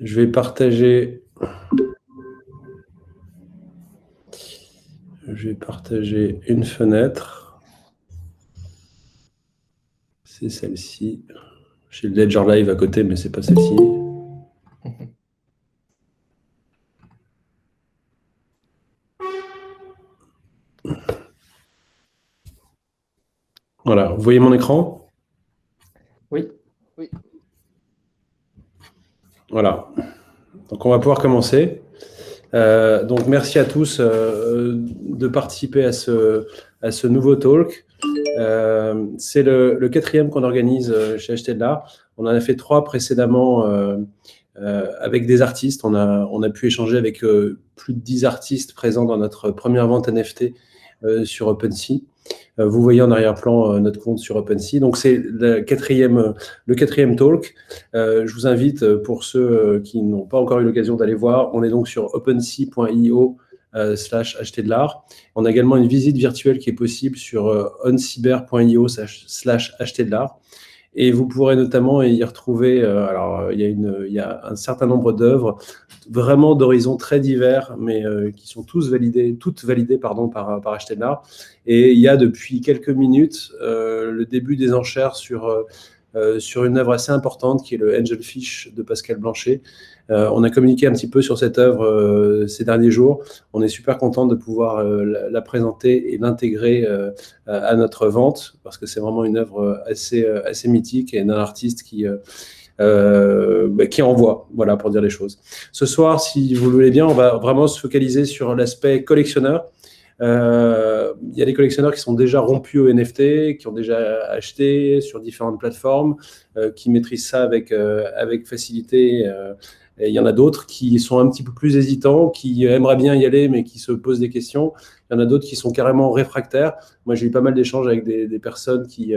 Je vais partager. Je vais partager une fenêtre. C'est celle-ci. J'ai le Ledger Live à côté, mais c'est pas celle-ci. Voilà, vous voyez mon écran? Oui. Voilà. Donc on va pouvoir commencer. Donc merci à tous de participer à ce nouveau talk. C'est le quatrième qu'on organise chez Acheter de l'Art. On en a fait 3 précédemment avec des artistes. On a pu échanger avec plus de 10 artistes présents dans notre première vente NFT sur OpenSea. Vous voyez en arrière-plan notre compte sur OpenSea. Donc c'est le quatrième talk. Je vous invite, pour ceux qui n'ont pas encore eu l'occasion d'aller voir, on est donc sur opensea.io /acheter de l'art. On a également une visite virtuelle qui est possible sur oncyber.io /acheter de l'art. Et vous pourrez notamment y retrouver, il y a un certain nombre d'œuvres vraiment d'horizons très divers, mais qui sont toutes validées par Acheter de l'Art. Et il y a depuis quelques minutes le début des enchères sur une œuvre assez importante qui est le Angelfish de Pascal Blanchet. On a communiqué un petit peu sur cette œuvre ces derniers jours. On est super content de pouvoir la présenter et l'intégrer à notre vente, parce que c'est vraiment une œuvre assez mythique et d'un artiste qui envoie, voilà, pour dire les choses. Ce soir, si vous le voulez bien, on va vraiment se focaliser sur l'aspect collectionneur. Il y a des collectionneurs qui sont déjà rompus au NFT, qui ont déjà acheté sur différentes plateformes, qui maîtrisent ça avec facilité. Et il y en a d'autres qui sont un petit peu plus hésitants, qui aimeraient bien y aller, mais qui se posent des questions. Il y en a d'autres qui sont carrément réfractaires. Moi, j'ai eu pas mal d'échanges avec des personnes qui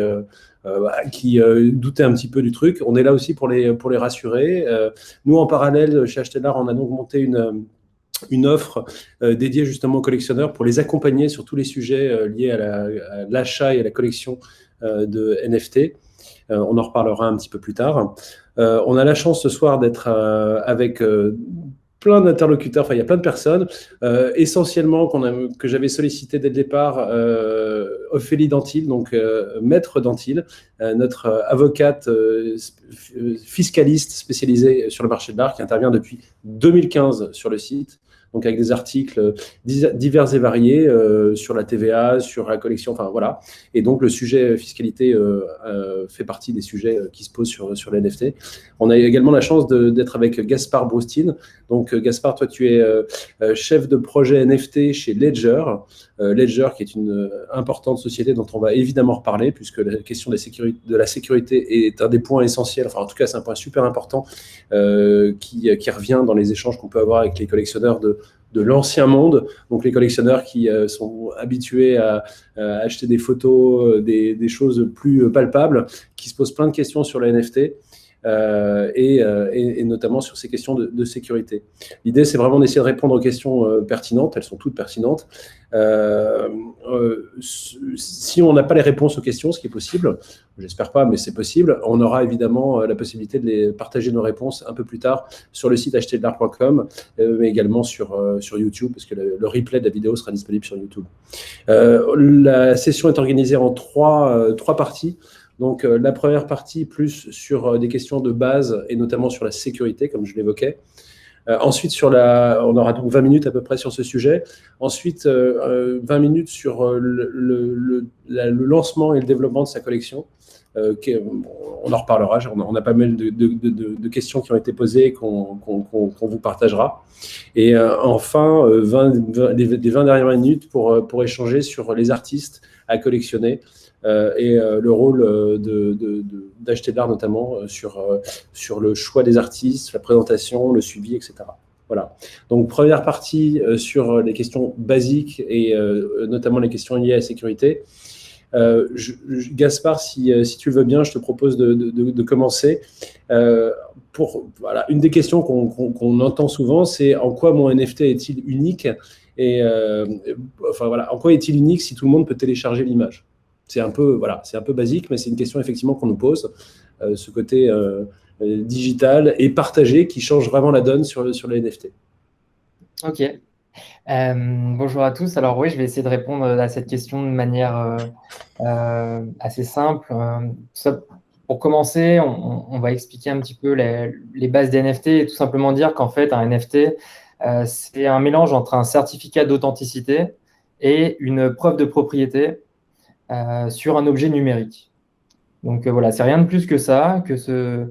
doutaient un petit peu du truc. On est là aussi pour les rassurer. Nous, en parallèle, chez Acheter de l'Art, on a donc monté une offre dédiée justement aux collectionneurs pour les accompagner sur tous les sujets liés à l'achat et à la collection de NFT. On en reparlera un petit peu plus tard. On a la chance ce soir d'être avec plein d'interlocuteurs, enfin il y a plein de personnes, essentiellement que j'avais sollicité dès le départ, Ophélie Dantil, donc maître Dantil, notre avocate fiscaliste spécialisée sur le marché de l'art qui intervient depuis 2015 sur le site, donc avec des articles divers et variés sur la TVA, sur la collection, enfin voilà. Et donc le sujet fiscalité fait partie des sujets qui se posent sur les NFT. On a également la chance d'être avec Gaspard Broustine. Donc Gaspard, toi tu es chef de projet NFT chez Ledger. Ledger qui est une importante société dont on va évidemment reparler, puisque la question de la sécurité est un des points essentiels, enfin en tout cas c'est un point super important qui revient dans les échanges qu'on peut avoir avec les collectionneurs de l'ancien monde, donc les collectionneurs qui sont habitués à acheter des photos, des choses plus palpables, qui se posent plein de questions sur le NFT. Et notamment sur ces questions de sécurité. L'idée, c'est vraiment d'essayer de répondre aux questions pertinentes. Elles sont toutes pertinentes. Si on n'a pas les réponses aux questions, ce qui est possible, j'espère pas, mais c'est possible, on aura évidemment la possibilité de les partager nos réponses un peu plus tard sur le site acheterdelart.com, mais également sur YouTube, parce que le replay de la vidéo sera disponible sur YouTube. La session est organisée en trois parties. Donc, la première partie, plus sur des questions de base, et notamment sur la sécurité, comme je l'évoquais. Ensuite, on aura donc 20 minutes à peu près sur ce sujet. Ensuite, 20 minutes sur le lancement et le développement de sa collection. On en reparlera. On a pas mal de questions qui ont été posées qu'on vous partagera. Et enfin, les 20 dernières minutes pour échanger sur les artistes à collectionner. Et le rôle d'Acheter de l'Art notamment sur le choix des artistes, la présentation, le suivi, etc. Voilà. Donc première partie sur les questions basiques et notamment les questions liées à la sécurité. Gaspard, si tu le veux bien, je te propose de commencer. Voilà, une des questions qu'on entend souvent, c'est en quoi mon NFT est-il unique et enfin voilà, en quoi est-il unique si tout le monde peut télécharger l'image? C'est un peu basique, mais c'est une question effectivement qu'on nous pose. Ce côté, digitale et partagée qui change vraiment la donne sur les NFT. Ok. Bonjour à tous. Alors oui, je vais essayer de répondre à cette question de manière assez simple. Pour commencer, on va expliquer un petit peu les bases des NFT et tout simplement dire qu'en fait, un NFT, c'est un mélange entre un certificat d'authenticité et une preuve de propriété sur un objet numérique. Donc voilà, c'est rien de plus que ça, que ce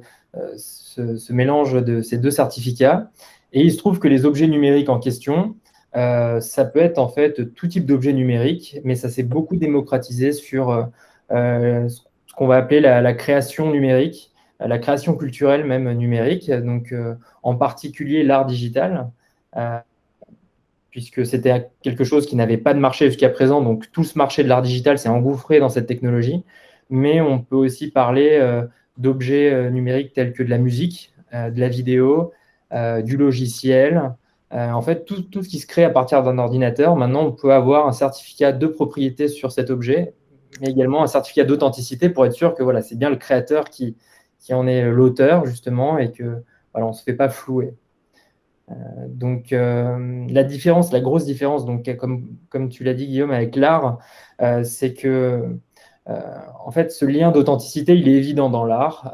mélange de ces deux certificats. Et il se trouve que les objets numériques en question, ça peut être en fait tout type d'objet numérique, mais ça s'est beaucoup démocratisé sur ce qu'on va appeler la création numérique, la création culturelle même numérique, donc en particulier l'art digital, euh, puisque c'était quelque chose qui n'avait pas de marché jusqu'à présent, donc tout ce marché de l'art digital s'est engouffré dans cette technologie, mais on peut aussi parler d'objets numériques tels que de la musique, de la vidéo, du logiciel. En fait, tout ce qui se crée à partir d'un ordinateur, maintenant, on peut avoir un certificat de propriété sur cet objet, mais également un certificat d'authenticité pour être sûr que voilà, c'est bien le créateur qui en est l'auteur, justement, et que voilà, on ne se fait pas flouer. Donc, la différence, la grosse différence, donc, comme tu l'as dit, Guillaume, avec l'art, c'est que, en fait, ce lien d'authenticité, il est évident dans l'art.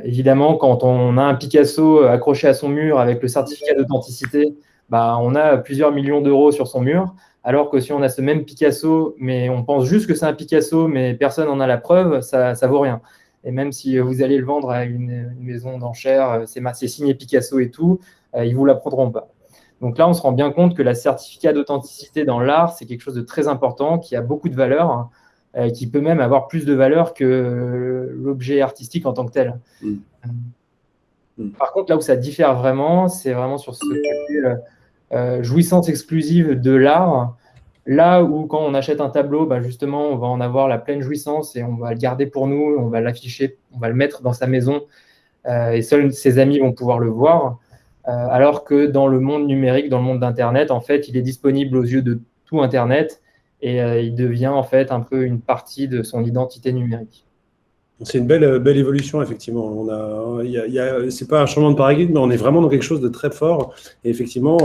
Évidemment, quand on a un Picasso accroché à son mur avec le certificat d'authenticité, bah, on a plusieurs millions d'euros sur son mur. Alors que si on a ce même Picasso, mais on pense juste que c'est un Picasso, mais personne n'en a la preuve, ça vaut rien. Et même si vous allez le vendre à une maison d'enchères, c'est signé Picasso et tout, ils ne vous la prendront pas. Donc là, on se rend bien compte que la certificat d'authenticité dans l'art, c'est quelque chose de très important, qui a beaucoup de valeur, hein, qui peut même avoir plus de valeur que l'objet artistique en tant que tel. Par contre, là où ça diffère vraiment, c'est vraiment sur ce côté jouissance exclusive de l'art. Là où quand on achète un tableau, bah justement, on va en avoir la pleine jouissance et on va le garder pour nous, on va l'afficher, on va le mettre dans sa maison et seuls ses amis vont pouvoir le voir. Alors que dans le monde numérique, dans le monde d'Internet, en fait, il est disponible aux yeux de tout Internet et il devient en fait un peu une partie de son identité numérique. C'est une belle évolution, effectivement. C'est pas un changement de paradigme, mais on est vraiment dans quelque chose de très fort. Et effectivement,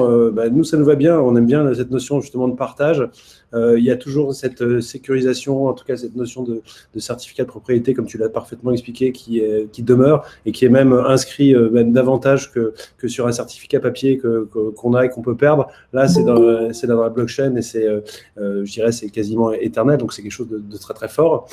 nous, ça nous va bien. On aime bien cette notion justement de partage. Il y a toujours cette sécurisation, en tout cas cette notion de certificat de propriété, comme tu l'as parfaitement expliqué, qui demeure et qui est même inscrit même davantage que sur un certificat papier qu'on a et qu'on peut perdre. Là, c'est dans la blockchain et je dirais, c'est quasiment éternel. Donc, c'est quelque chose de très, très fort.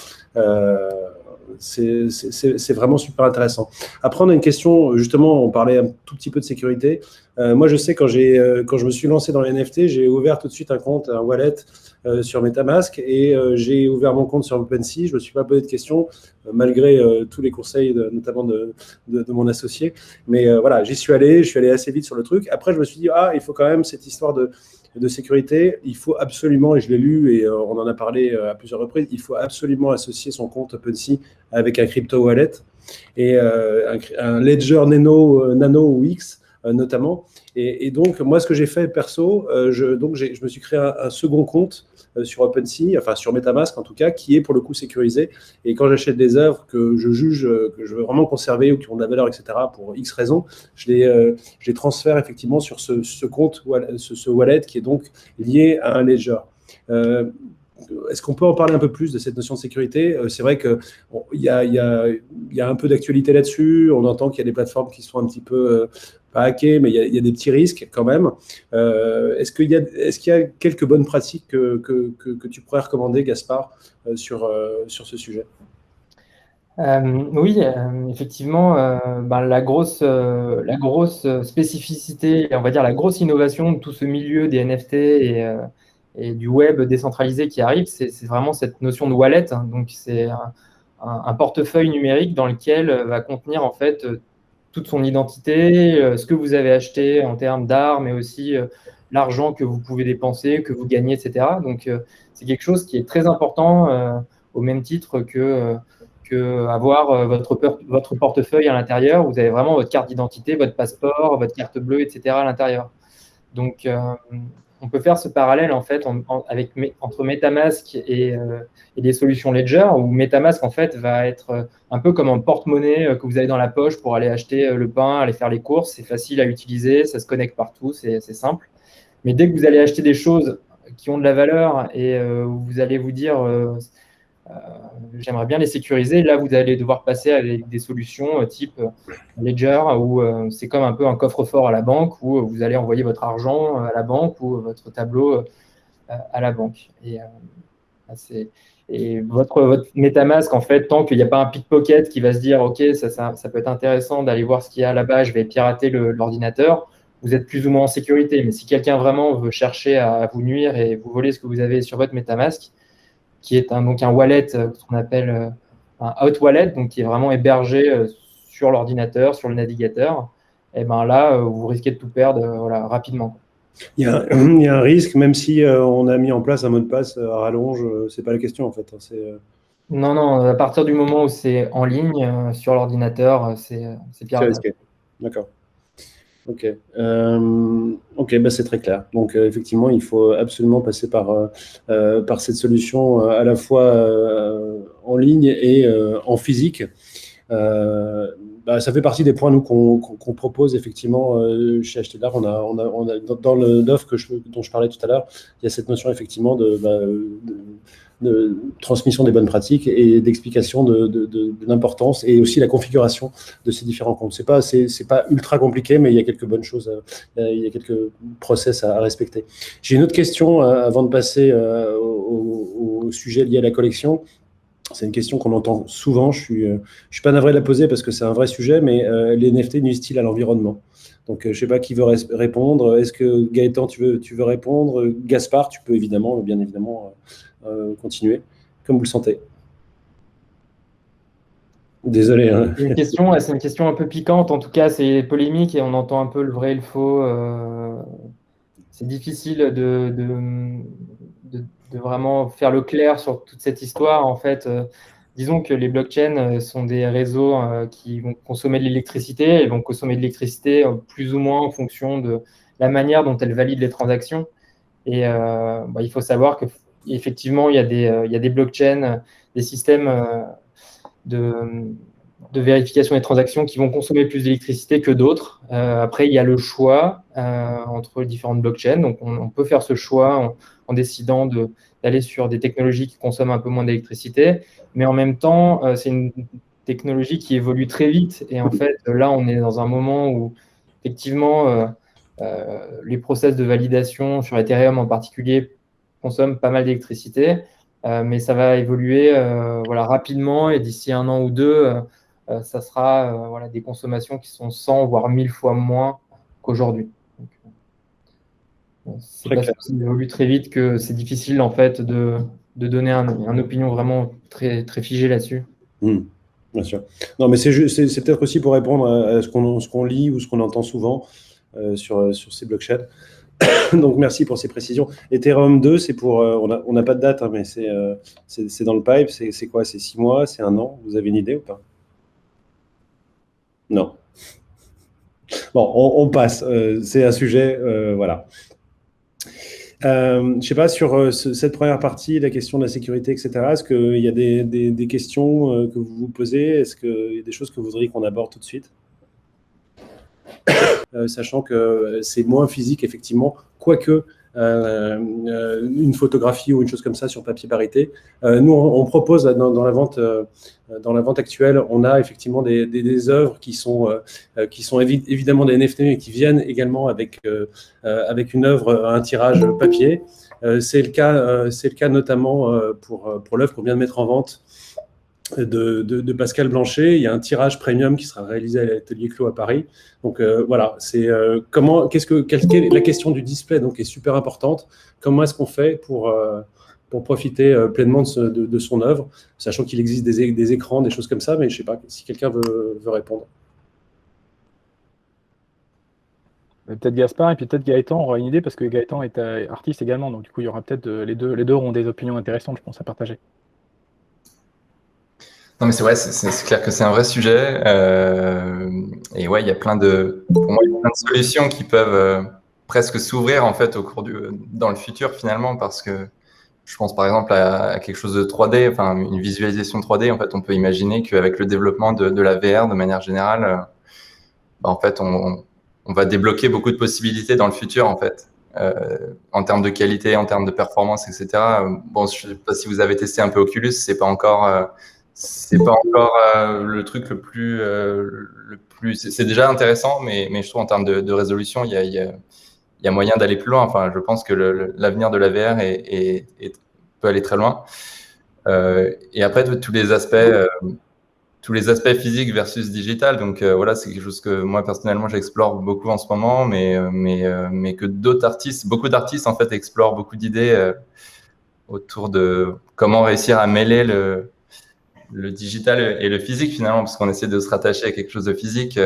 C'est vraiment super intéressant. Après, on a une question, justement, on parlait un tout petit peu de sécurité. Moi, je sais, quand je me suis lancé dans les NFT, j'ai ouvert tout de suite un wallet sur MetaMask et j'ai ouvert mon compte sur OpenSea. Je ne me suis pas posé de questions, malgré tous les conseils, notamment de mon associé. Mais voilà, je suis allé assez vite sur le truc. Après, je me suis dit, il faut quand même cette histoire de sécurité, il faut absolument, et je l'ai lu et on en a parlé à plusieurs reprises, il faut absolument associer son compte OpenSea avec un crypto wallet et un Ledger Nano ou X notamment. Et donc, moi, ce que j'ai fait perso, je me suis créé un second compte sur OpenSea, enfin sur MetaMask en tout cas, qui est pour le coup sécurisé. Et quand j'achète des œuvres que je juge que je veux vraiment conserver ou qui ont de la valeur, etc., pour X raisons, je les transfère effectivement sur ce compte, ce wallet qui est donc lié à un Ledger. Est-ce qu'on peut en parler un peu plus de cette notion de sécurité? C'est vrai qu'il y a un peu d'actualité là-dessus. On entend qu'il y a des plateformes qui sont un petit peu, pas hackées, mais il y a des petits risques quand même. Est-ce qu'il y a quelques bonnes pratiques que tu pourrais recommander, Gaspard, sur ce sujet? Oui, effectivement, la grosse spécificité, on va dire la grosse innovation de tout ce milieu des NFT et du web décentralisé qui arrive, c'est vraiment cette notion de wallet, hein. Donc, c'est un portefeuille numérique dans lequel va contenir en fait toute son identité, ce que vous avez acheté en termes d'art, mais aussi l'argent que vous pouvez dépenser, que vous gagnez, etc. Donc, c'est quelque chose qui est très important au même titre que avoir votre portefeuille à l'intérieur. Vous avez vraiment votre carte d'identité, votre passeport, votre carte bleue, etc. à l'intérieur. Donc, on peut faire ce parallèle en fait entre MetaMask et des solutions Ledger, où MetaMask en fait va être un peu comme un porte-monnaie que vous avez dans la poche pour aller acheter le pain, aller faire les courses. C'est facile à utiliser, ça se connecte partout, c'est simple. Mais dès que vous allez acheter des choses qui ont de la valeur et vous allez vous dire j'aimerais bien les sécuriser, là vous allez devoir passer avec des solutions type Ledger, où c'est comme un peu un coffre-fort à la banque, où vous allez envoyer votre argent à la banque ou votre tableau à la banque. Et votre MetaMask, en fait, tant qu'il n'y a pas un pickpocket qui va se dire ok, ça peut être intéressant d'aller voir ce qu'il y a là-bas, je vais pirater l'ordinateur, vous êtes plus ou moins en sécurité. Mais si quelqu'un vraiment veut chercher à vous nuire et vous voler ce que vous avez sur votre MetaMask, qui est donc un wallet qu'on appelle un hot wallet, donc qui est vraiment hébergé sur l'ordinateur, sur le navigateur, et ben là, vous risquez de tout perdre voilà, rapidement. Il y a un risque, même si on a mis en place un mot de passe à rallonge, c'est pas la question en fait. Non, non, à partir du moment où c'est en ligne sur l'ordinateur, c'est pire. C'est risqué. D'accord. Ok, bah c'est très clair. Donc effectivement, il faut absolument passer par cette solution à la fois en ligne et en physique. Ça fait partie des points nous qu'on propose effectivement chez Htlar. On a dans l'offre dont je parlais tout à l'heure, il y a cette notion effectivement de transmission des bonnes pratiques et d'explication de l'importance et aussi la configuration de ces différents comptes. C'est pas ultra compliqué, mais il y a quelques bonnes choses, il y a quelques process à respecter. J'ai une autre question avant de passer au sujet lié à la collection. C'est une question qu'on entend souvent. Je suis pas navré de la poser parce que c'est un vrai sujet, mais les NFT nuisent-ils à l'environnement? Donc, je ne sais pas qui veut répondre. Est-ce que Gaëtan, tu veux répondre? Gaspard, tu peux bien évidemment continuer, comme vous le sentez. Désolé. Hein. C'est une question un peu piquante. En tout cas, c'est polémique et on entend un peu le vrai et le faux. C'est difficile de vraiment faire le clair sur toute cette histoire. En fait, disons que les blockchains sont des réseaux qui vont consommer de l'électricité et vont consommer de l'électricité plus ou moins en fonction de la manière dont elles valident les transactions. Et il faut savoir qu'effectivement, il y a des blockchains, des systèmes de vérification des transactions qui vont consommer plus d'électricité que d'autres. Après, il y a le choix entre différentes blockchains. Donc, on peut faire ce choix en décidant d'aller sur des technologies qui consomment un peu moins d'électricité. Mais en même temps, c'est une technologie qui évolue très vite. Et en fait, là, on est dans un moment où, effectivement, les process de validation sur Ethereum en particulier consomment pas mal d'électricité. Mais ça va évoluer rapidement et d'ici 1 an ou 2, ça sera des consommations qui sont 100 voire 1000 fois moins qu'aujourd'hui. C'est parce que ça évolue très vite que c'est difficile en fait de donner une opinion vraiment très, très figée là-dessus. Bien sûr. Non, mais c'est peut-être aussi pour répondre à ce qu'on lit ou ce qu'on entend souvent sur ces blockchains. Donc, merci pour ces précisions. Ethereum 2, c'est pour... on n'a pas de date, hein, mais c'est dans le pipe. C'est quoi? C'est 6 mois? C'est 1 an? Vous avez une idée ou pas? Non. Bon, on passe. C'est un sujet, voilà. Je ne sais pas, sur cette première partie, la question de la sécurité, etc., est-ce qu'il y a des questions que vous vous posez? Est-ce qu'il y a des choses que vous voudriez qu'on aborde tout de suite? Sachant que c'est moins physique, effectivement, quoique une photographie ou une chose comme ça sur papier parité. Nous, on propose dans la vente actuelle, on a effectivement des œuvres qui sont évidemment des NFT, mais qui viennent également avec une œuvre, un tirage papier. C'est le cas notamment pour l'œuvre qu'on vient de mettre en vente de Pascal Blanchet. Il y a un tirage premium qui sera réalisé à l'Atelier Clos à Paris. Donc voilà, c'est quelle est la question du display donc est super importante. Comment est-ce qu'on fait pour profiter pleinement de son œuvre, sachant qu'il existe des écrans, des choses comme ça, mais je ne sais pas si quelqu'un veut répondre. Peut-être Gaspard et puis peut-être Gaëtan aura une idée parce que Gaëtan est artiste également, donc du coup il y aura peut-être les deux auront des opinions intéressantes, je pense, à partager. Non, mais c'est vrai, c'est clair que c'est un vrai sujet. Et ouais, il y a pour moi, il y a plein de solutions qui peuvent presque s'ouvrir en fait dans le futur finalement, parce que je pense par exemple à quelque chose de 3D, enfin une visualisation 3D. En fait, on peut imaginer qu'avec le développement de la VR de manière générale, en fait, on va débloquer beaucoup de possibilités dans le futur en fait, en termes de qualité, en termes de performance, etc. Bon, je sais pas si vous avez testé un peu Oculus, c'est pas encore le truc le plus. C'est déjà intéressant, mais je trouve en termes de résolution, il y a moyen d'aller plus loin. Enfin, je pense que l'avenir de la VR peut aller très loin. Et après, tous les aspects physiques versus digital. Donc voilà, c'est quelque chose que moi personnellement j'explore beaucoup en ce moment, mais que beaucoup d'artistes en fait explorent beaucoup d'idées autour de comment réussir à mêler le digital et le physique finalement, parce qu'on essaie de se rattacher à quelque chose de physique.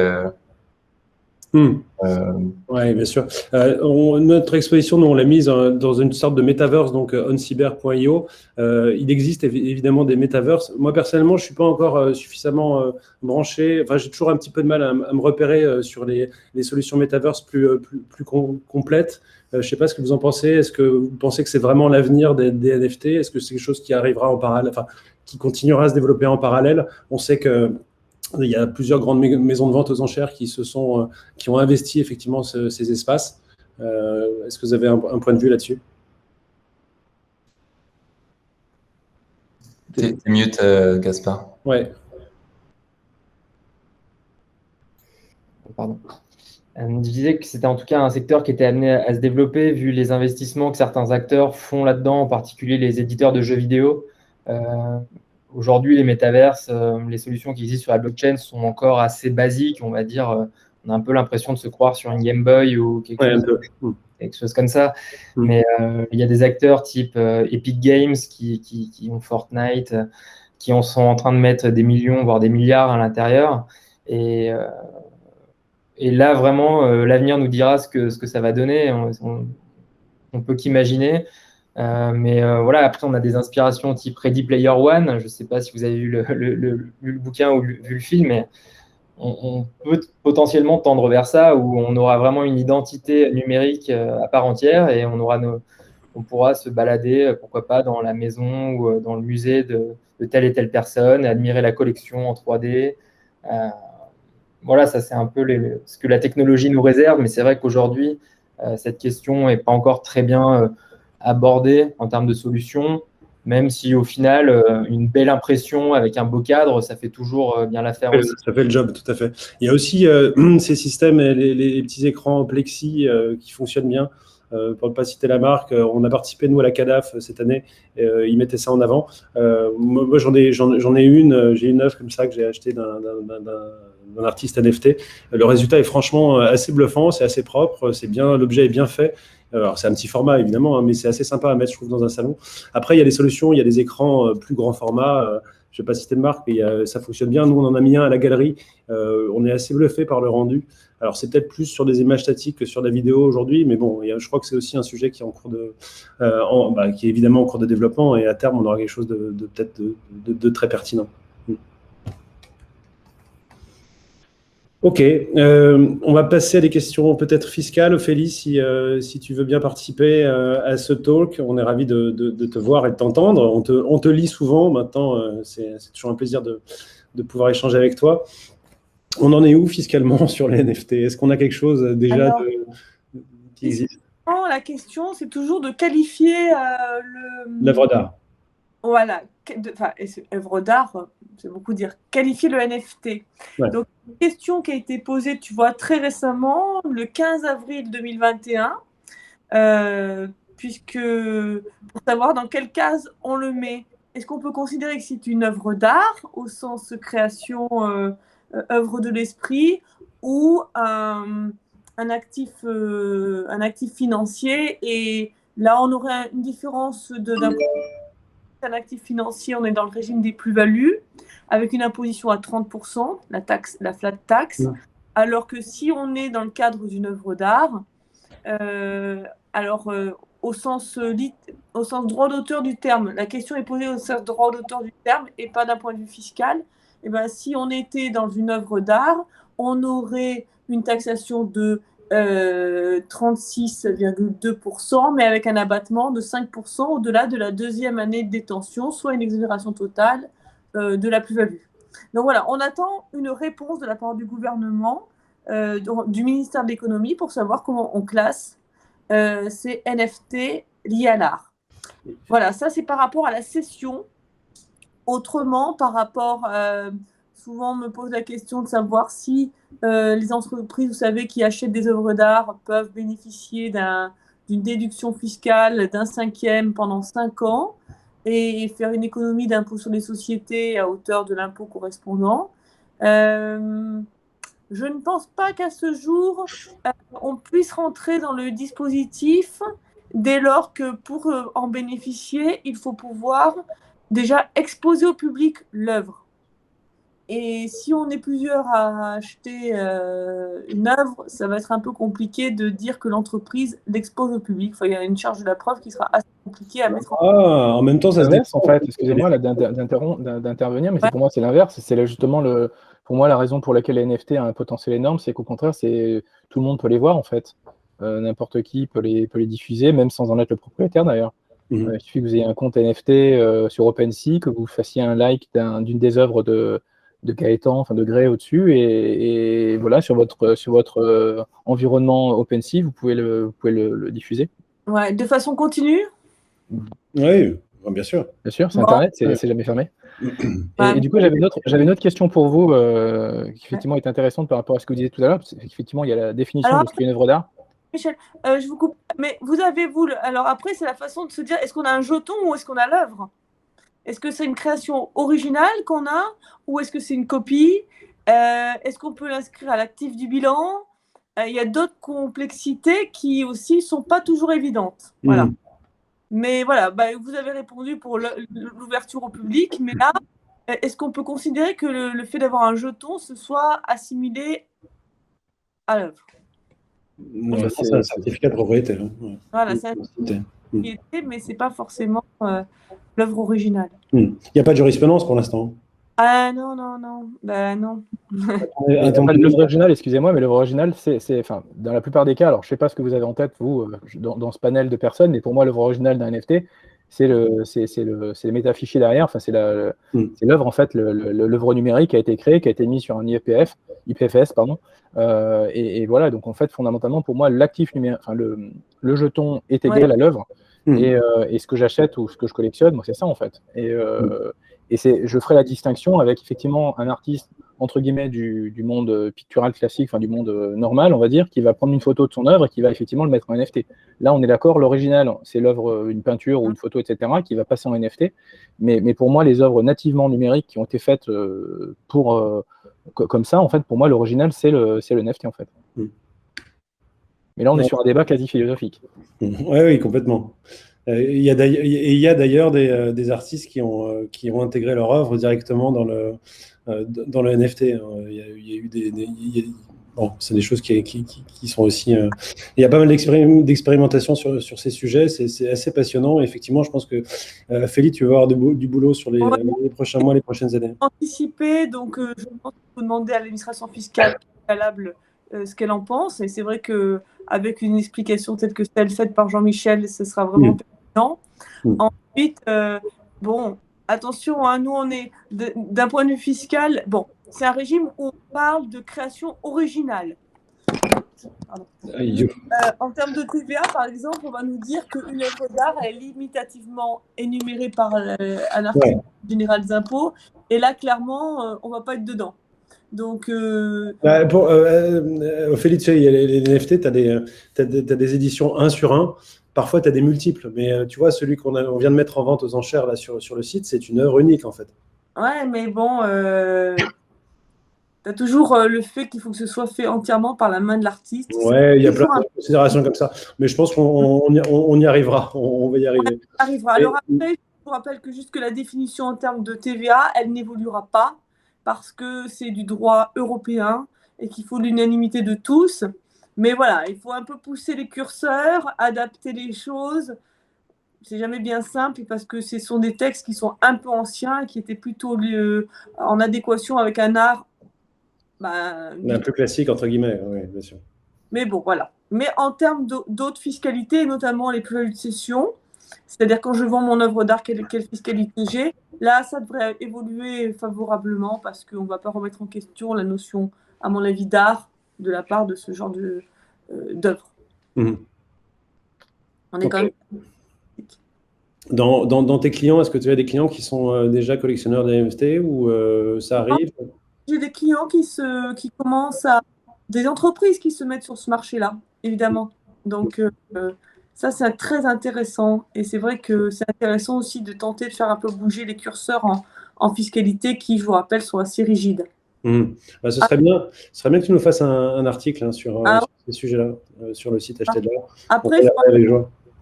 Oui, bien sûr. Notre exposition, nous, on l'a mise dans une sorte de metaverse, donc oncyber.io. Il existe évidemment des metaverses. Moi, personnellement, je ne suis pas encore suffisamment branché. Enfin, j'ai toujours un petit peu de mal à me repérer sur les solutions metaverse plus complètes. Je ne sais pas ce que vous en pensez. Est-ce que vous pensez que c'est vraiment l'avenir des NFT? Est-ce que c'est quelque chose qui arrivera en parallèle, enfin, qui continuera à se développer en parallèle? On sait que il y a plusieurs grandes maisons de vente aux enchères qui ont investi effectivement ces espaces. Est-ce que vous avez un point de vue là-dessus? T'es mute, Gaspard. Ouais. Pardon. Je disais que c'était en tout cas un secteur qui était amené à se développer vu les investissements que certains acteurs font là-dedans, en particulier les éditeurs de jeux vidéo. Aujourd'hui, les métaverses, les solutions qui existent sur la blockchain sont encore assez basiques, on va dire. On a un peu l'impression de se croire sur une Game Boy ou quelque chose comme ça. Mais il y a des acteurs type Epic Games qui ont Fortnite, qui sont en train de mettre des millions, voire des milliards à l'intérieur. Et là, vraiment, l'avenir nous dira ce que ça va donner. On peut qu'imaginer. Mais voilà, après, on a des inspirations type Ready Player One. Je ne sais pas si vous avez vu le bouquin ou vu le film, mais on peut potentiellement tendre vers ça, où on aura vraiment une identité numérique à part entière et on pourra se balader, pourquoi pas, dans la maison ou dans le musée de telle et telle personne, admirer la collection en 3D. Voilà, ça c'est un peu ce que la technologie nous réserve, mais c'est vrai qu'aujourd'hui, cette question n'est pas encore très bien abordée en termes de solutions, même si au final, une belle impression avec un beau cadre, ça fait toujours bien l'affaire aussi. Ça fait le job, tout à fait. Il y a aussi ces systèmes, les petits écrans plexi qui fonctionnent bien. Pour ne pas citer la marque, on a participé, nous, à la CADAF cette année. Ils mettaient ça en avant. Moi, j'en ai une, j'ai une œuvre comme ça que j'ai achetée d'un artiste NFT. Le résultat est franchement assez bluffant, c'est assez propre, l'objet est bien fait. Alors, c'est un petit format, évidemment, hein, mais c'est assez sympa à mettre, je trouve, dans un salon. Après, il y a des solutions, il y a des écrans plus grand format. Je ne vais pas citer de marque, mais ça fonctionne bien. Nous, on en a mis un à la galerie. On est assez bluffé par le rendu. Alors, c'est peut-être plus sur des images statiques que sur la vidéo aujourd'hui, mais bon, je crois que c'est aussi un sujet qui est en cours qui est évidemment en cours de développement, et à terme, on aura quelque chose peut-être de très pertinent. Ok, on va passer à des questions peut-être fiscales. Ophélie, si tu veux bien participer à ce talk, on est ravis de te voir et de t'entendre. On te lit souvent maintenant, c'est toujours un plaisir de pouvoir échanger avec toi. On en est où fiscalement sur les NFT? Est-ce qu'on a quelque chose déjà qui existe? La question, c'est toujours de qualifier l'œuvre d'art. Voilà, œuvre d'art, c'est beaucoup dire, qualifier le NFT. Ouais. Donc, une question qui a été posée, tu vois, très récemment, le 15 avril 2021, puisque pour savoir dans quelle case on le met. Est-ce qu'on peut considérer que c'est une œuvre d'art au sens création, œuvre de l'esprit, ou un actif financier? Et là, on aurait une différence d'un actif financier, on est dans le régime des plus-values, avec une imposition à 30%, la flat tax, alors que si on est dans le cadre d'une œuvre d'art, au sens droit d'auteur du terme, la question est posée au sens droit d'auteur du terme et pas d'un point de vue fiscal. Et ben, si on était dans une œuvre d'art, on aurait une taxation de 36,2%, mais avec un abattement de 5% au-delà de la deuxième année de détention, soit une exonération totale de la plus-value. Donc voilà, on attend une réponse de la part du gouvernement, du ministère de l'économie, pour savoir comment on classe ces NFT liés à l'art. Voilà, ça c'est par rapport à la cession. Autrement, par rapport, souvent on me pose la question de savoir si les entreprises, vous savez, qui achètent des œuvres d'art peuvent bénéficier d'une déduction fiscale d'un 5e pendant 5 ans et faire une économie d'impôt sur les sociétés à hauteur de l'impôt correspondant. Je ne pense pas qu'à ce jour, on puisse rentrer dans le dispositif dès lors que pour en bénéficier, il faut pouvoir déjà exposer au public l'œuvre. Et si on est plusieurs à acheter une œuvre, ça va être un peu compliqué de dire que l'entreprise l'expose au public. Enfin, il y a une charge de la preuve qui sera assez compliquée à mettre en place. En même temps, ça se L'inverse, dépend. en fait, excusez-moi là, d'intervenir, mais pour moi, c'est l'inverse. C'est justement pour moi la raison pour laquelle les NFT a un potentiel énorme, c'est qu'au contraire, tout le monde peut les voir, en fait. N'importe qui peut les diffuser, même sans en être le propriétaire d'ailleurs. Il suffit que vous ayez un compte NFT sur OpenSea, que vous fassiez un like d'une des œuvres de Gaëtan, enfin de Gray au-dessus, et voilà, sur votre environnement OpenSea, vous pouvez le diffuser. Ouais, de façon continue. Oui, bien sûr. Bien sûr, c'est Bon. Internet, c'est jamais fermé. Et du coup, j'avais une autre question pour vous, qui effectivement est intéressante par rapport à ce que vous disiez tout à l'heure, parce qu'effectivement, il y a la définition de ce qu'est une œuvre d'art. Michel, je vous coupe, mais alors après, c'est la façon de se dire, est-ce qu'on a un jeton ou est-ce qu'on a l'œuvre? Est-ce que c'est une création originale qu'on a ou est-ce que c'est une copie? Est-ce qu'on peut l'inscrire à l'actif du bilan? Il y a d'autres complexités qui aussi sont pas toujours évidentes. Voilà. Mais voilà, vous avez répondu pour l'ouverture au public, mais là, est-ce qu'on peut considérer que le fait d'avoir un jeton se soit assimilé à l'œuvre? C'est un certificat de propriété. Voilà, c'est un certificat de propriété, mais c'est pas forcément l'œuvre originale. Il n'y a pas de jurisprudence pour l'instant. Ah non, non, non. Ben non. L'œuvre originale, excusez-moi, mais l'œuvre originale, enfin, dans la plupart des cas, alors je ne sais pas ce que vous avez en tête, vous, dans ce panel de personnes, mais pour moi, l'œuvre originale d'un NFT, c'est le métafichier derrière, enfin, c'est l'œuvre, en fait, l'œuvre numérique qui a été créée, qui a été mise sur un IPFS, pardon. Et voilà, donc en fait, fondamentalement, pour moi, l'actif numérique, enfin, le jeton est égal à l'œuvre, et ce que j'achète ou ce que je collectionne, moi, c'est ça, en fait. Et je ferai la distinction avec effectivement un artiste, entre guillemets, du monde pictural classique, enfin du monde normal, on va dire, qui va prendre une photo de son œuvre et qui va effectivement le mettre en NFT. Là, on est d'accord, l'original, c'est l'œuvre, une peinture ou une photo, etc., qui va passer en NFT. Mais pour moi, les œuvres nativement numériques qui ont été faites comme ça, en fait, pour moi, l'original, c'est le NFT, en fait. Mais là, on est sur un débat quasi philosophique. Oui, complètement. Il y a d'ailleurs des artistes qui ont intégré leur œuvre directement dans le NFT. Il y a eu bon, c'est des choses qui sont aussi. Il y a pas mal d'expérimentations sur ces sujets. C'est assez passionnant. Et effectivement, je pense que Félix, tu vas avoir du boulot sur les prochains mois, les prochaines années. Anticiper, donc je pense qu'il faut demander à l'administration fiscale préalable ce qu'elle en pense. Et c'est vrai qu'avec une explication telle que celle faite par Jean-Michel, ce sera vraiment pertinent. Ensuite, bon, attention, hein, nous on est d'un point de vue fiscal, bon, c'est un régime où on parle de création originale. En termes de TVA, par exemple, on va nous dire qu'une œuvre d'art est limitativement énumérée par un article général des impôts, et là, clairement, on ne va pas être dedans. Donc, Félix, il y a les NFT, tu as des éditions 1 sur 1. Parfois, tu as des multiples, mais tu vois, celui qu'on vient de mettre en vente aux enchères là, sur le site, c'est une œuvre unique, en fait. Ouais, mais bon, tu as toujours le fait qu'il faut que ce soit fait entièrement par la main de l'artiste. Ouais, il y a plein de considérations comme ça, mais je pense qu'on y arrivera, on va y arriver. On arrivera. Alors après, je vous rappelle que juste que la définition en termes de TVA, elle n'évoluera pas parce que c'est du droit européen et qu'il faut l'unanimité de tous. Mais voilà, il faut un peu pousser les curseurs, adapter les choses. C'est jamais bien simple parce que ce sont des textes qui sont un peu anciens et qui étaient plutôt en adéquation avec un art un peu classique, entre guillemets, oui, bien sûr. Mais bon, voilà. Mais en termes d'autres fiscalités, notamment les plus-values de cession, c'est-à-dire quand je vends mon œuvre d'art, quelle fiscalité j'ai, là, ça devrait évoluer favorablement parce qu'on ne va pas remettre en question la notion, à mon avis, d'art de la part de ce genre d'œuvre. On est quand même... Dans tes clients, est-ce que tu as des clients qui sont déjà collectionneurs des NFT ou ça arrive? J'ai des clients qui commencent à... Des entreprises qui se mettent sur ce marché-là, évidemment. Donc, ça, c'est très intéressant. Et c'est vrai que c'est intéressant aussi de tenter de faire un peu bouger les curseurs en fiscalité qui, je vous rappelle, sont assez rigides. Bah, ce serait bien que tu nous fasses un article sur ces sujets-là, sur le site Acheter de l'art. Après,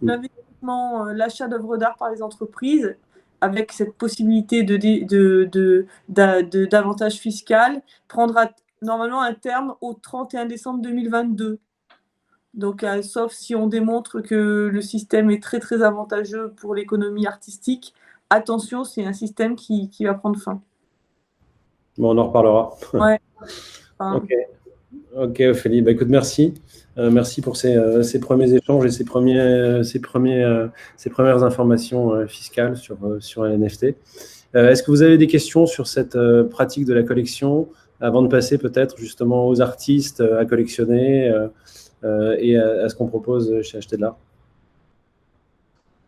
l'investissement, l'achat d'œuvres d'art par les entreprises, avec cette possibilité d'avantage fiscal, prendra normalement un terme au 31 décembre 2022. Donc, sauf si on démontre que le système est très, très avantageux pour l'économie artistique, attention, c'est un système qui va prendre fin. Bon, on en reparlera. Ouais. Ok, Ophélie. Bah, écoute, merci. Merci pour ces premiers échanges et ces premières informations fiscales sur un NFT. Est-ce que vous avez des questions sur cette pratique de la collection avant de passer peut-être justement aux artistes à collectionner et à ce qu'on propose chez Acheter de l'art?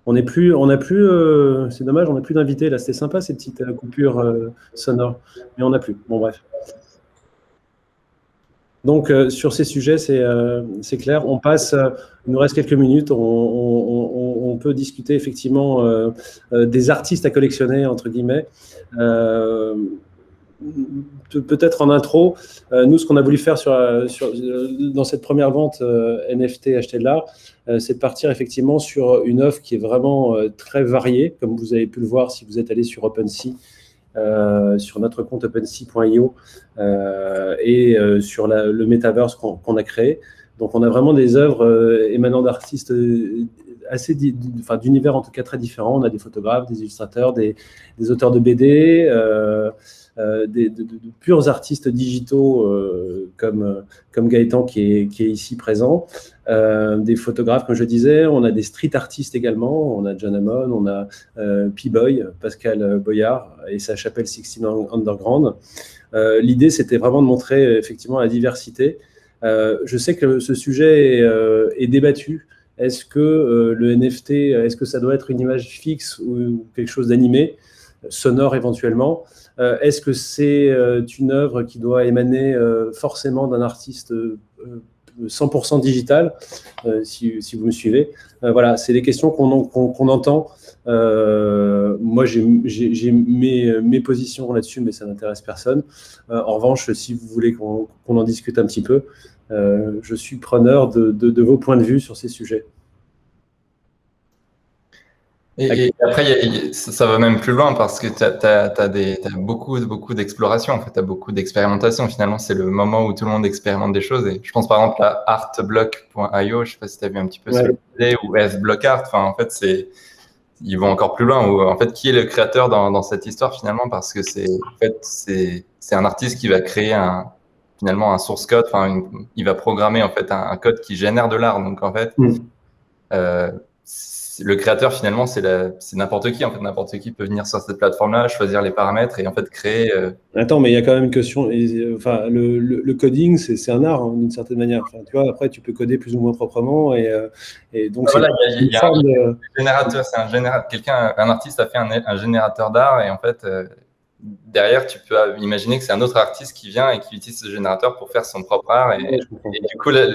C'est dommage, on n'a plus d'invités là. C'était sympa ces petites coupures sonores, mais on n'a plus. Bon, bref. Donc, sur ces sujets, c'est clair. On passe, il nous reste quelques minutes, on peut discuter effectivement des artistes à collectionner, entre guillemets. Peut-être en intro, nous, ce qu'on a voulu faire dans cette première vente NFT Acheter de l'art, c'est de partir effectivement sur une offre qui est vraiment très variée, comme vous avez pu le voir si vous êtes allé sur OpenSea. Sur notre compte OpenSea.io et sur le Metaverse qu'on a créé. Donc, on a vraiment des œuvres émanant d'artistes d'univers en tout cas très différents. On a des photographes, des illustrateurs, des auteurs de BD, de purs artistes digitaux comme Gaëtan qui est ici présent, des photographes comme je disais, on a des street artistes également, on a John Hammond, on a P-Boy, Pascal Boyard et sa chapelle 16 Underground. L'idée c'était vraiment de montrer effectivement la diversité. Je sais que ce sujet est débattu. Est-ce que le NFT, est-ce que ça doit être une image fixe ou quelque chose d'animé, sonore éventuellement? Est-ce que c'est une œuvre qui doit émaner forcément d'un artiste 100% digital, si vous me suivez? Voilà, c'est des questions qu'on entend. Moi, j'ai mes positions là-dessus, mais ça n'intéresse personne. En revanche, si vous voulez qu'on en discute un petit peu, je suis preneur de vos points de vue sur ces sujets. Et après, ça va même plus loin parce que tu as beaucoup d'exploration, en fait, tu as beaucoup d'expérimentation. Finalement, c'est le moment où tout le monde expérimente des choses. Et je pense par exemple à artblock.io, je ne sais pas si tu as vu un petit peu sur le site, ou FBlockArt. Enfin, en fait, ils vont encore plus loin. Où, en fait, qui est le créateur dans cette histoire finalement? Parce que c'est un artiste qui va créer finalement un source code. Enfin, il va programmer en fait un code qui génère de l'art. Donc en fait, le créateur finalement c'est n'importe qui. En fait, n'importe qui peut venir sur cette plateforme-là, choisir les paramètres et en fait créer. Attends, mais il y a quand même une question. Enfin, le coding, c'est un art d'une certaine manière. Enfin, tu vois, après tu peux coder plus ou moins proprement et donc voilà, il y a un générateur. C'est un artiste a fait un générateur d'art et en fait. Derrière, tu peux imaginer que c'est un autre artiste qui vient et qui utilise ce générateur pour faire son propre art. Et du coup, là,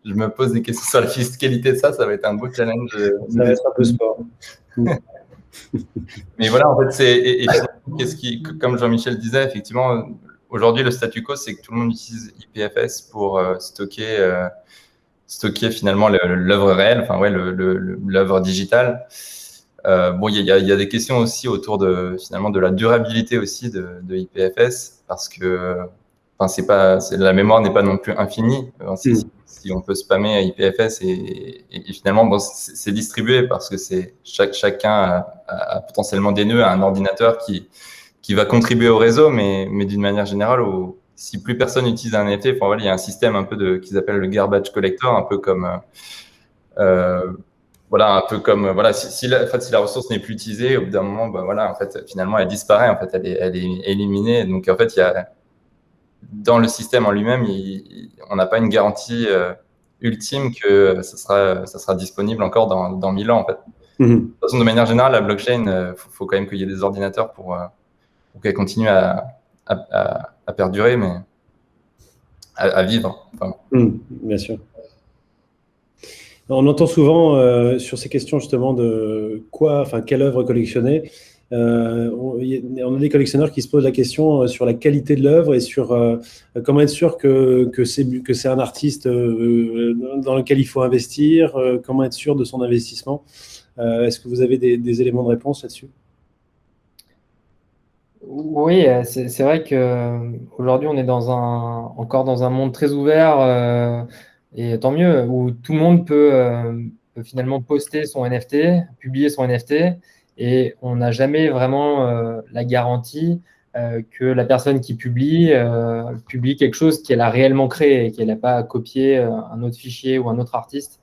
je me pose des questions sur la fiscalité de ça. Ça va être un beau challenge. Ça va être un peu sport. Mais voilà, en fait, comme Jean-Michel disait, effectivement, aujourd'hui, le statu quo, c'est que tout le monde utilise IPFS pour stocker finalement l'œuvre réelle, enfin, ouais, l'œuvre digitale. Bon, il y a des questions aussi autour finalement de la durabilité aussi de IPFS parce que la mémoire n'est pas non plus infinie. Si on peut spammer à IPFS et finalement bon, c'est distribué parce que chacun a potentiellement des nœuds à un ordinateur qui va contribuer au réseau, mais d'une manière générale, si plus personne utilise un NFT, enfin, voilà, il y a un système un peu qu'ils appellent le garbage collector, un peu comme voilà, si la ressource n'est plus utilisée, au bout d'un moment, bah, voilà, en fait, finalement, elle disparaît, en fait, elle est éliminée. Donc, en fait, dans le système en lui-même, on n'a pas une garantie ultime que ça sera disponible encore dans 1000 ans, en fait. De toute façon, de manière générale, la blockchain, faut quand même qu'il y ait des ordinateurs pour qu'elle continue à perdurer, mais à vivre. Enfin. Bien sûr. On entend souvent sur ces questions justement de quelle œuvre collectionner. On a des collectionneurs qui se posent la question sur la qualité de l'œuvre et sur comment être sûr que c'est un artiste dans lequel il faut investir, comment être sûr de son investissement. Est-ce que vous avez des éléments de réponse là-dessus? Oui, c'est vrai qu'aujourd'hui, on est encore dans un monde très ouvert, et tant mieux, où tout le monde peut finalement poster son NFT, publier son NFT, et on n'a jamais vraiment la garantie que la personne qui publie quelque chose qu'elle a réellement créé et qu'elle n'a pas copié un autre fichier ou un autre artiste.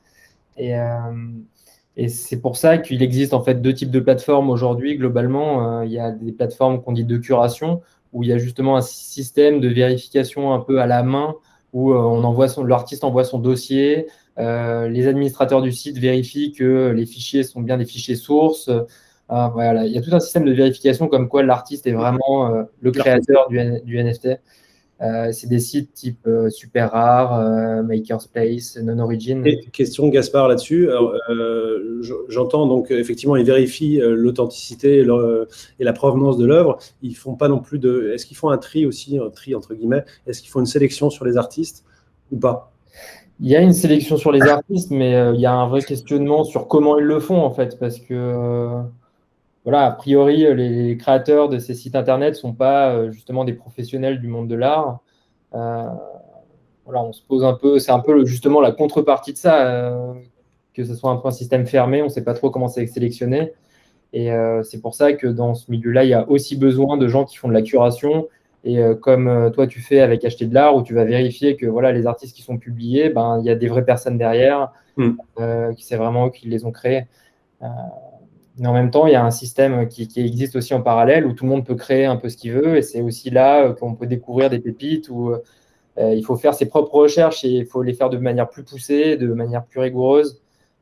Et c'est pour ça qu'il existe en fait deux types de plateformes aujourd'hui. Globalement, il y a des plateformes qu'on dit de curation, où il y a justement un système de vérification un peu à la main, où l'artiste envoie son dossier, les administrateurs du site vérifient que les fichiers sont bien des fichiers sources. Voilà. Il y a tout un système de vérification comme quoi l'artiste est vraiment le créateur du NFT. C'est des sites type Super Rare, Makerspace, Non-Origin. Et question Gaspard là-dessus. J'entends donc effectivement, ils vérifient l'authenticité et la provenance de l'œuvre. Ils font pas non plus Est-ce qu'ils font un tri aussi, un tri entre guillemets? Est-ce qu'ils font une sélection sur les artistes ou pas? Il y a une sélection sur les artistes, mais il y a un vrai questionnement sur comment ils le font en fait, parce que voilà, a priori, les créateurs de ces sites internet ne sont pas justement des professionnels du monde de l'art. Voilà, on se pose un peu, c'est un peu justement la contrepartie de ça, que ce soit un peu un système fermé, on ne sait pas trop comment c'est sélectionné. Et c'est pour ça que dans ce milieu-là, il y a aussi besoin de gens qui font de la curation. Et comme toi, tu fais avec Acheter de l'art, où tu vas vérifier que voilà, les artistes qui sont publiés, il y a des vraies personnes derrière, qui c'est vraiment eux qui les ont créés. Mais en même temps, il y a un système qui existe aussi en parallèle où tout le monde peut créer un peu ce qu'il veut. Et c'est aussi là qu'on peut découvrir des pépites où il faut faire ses propres recherches et il faut les faire de manière plus poussée, de manière plus rigoureuse.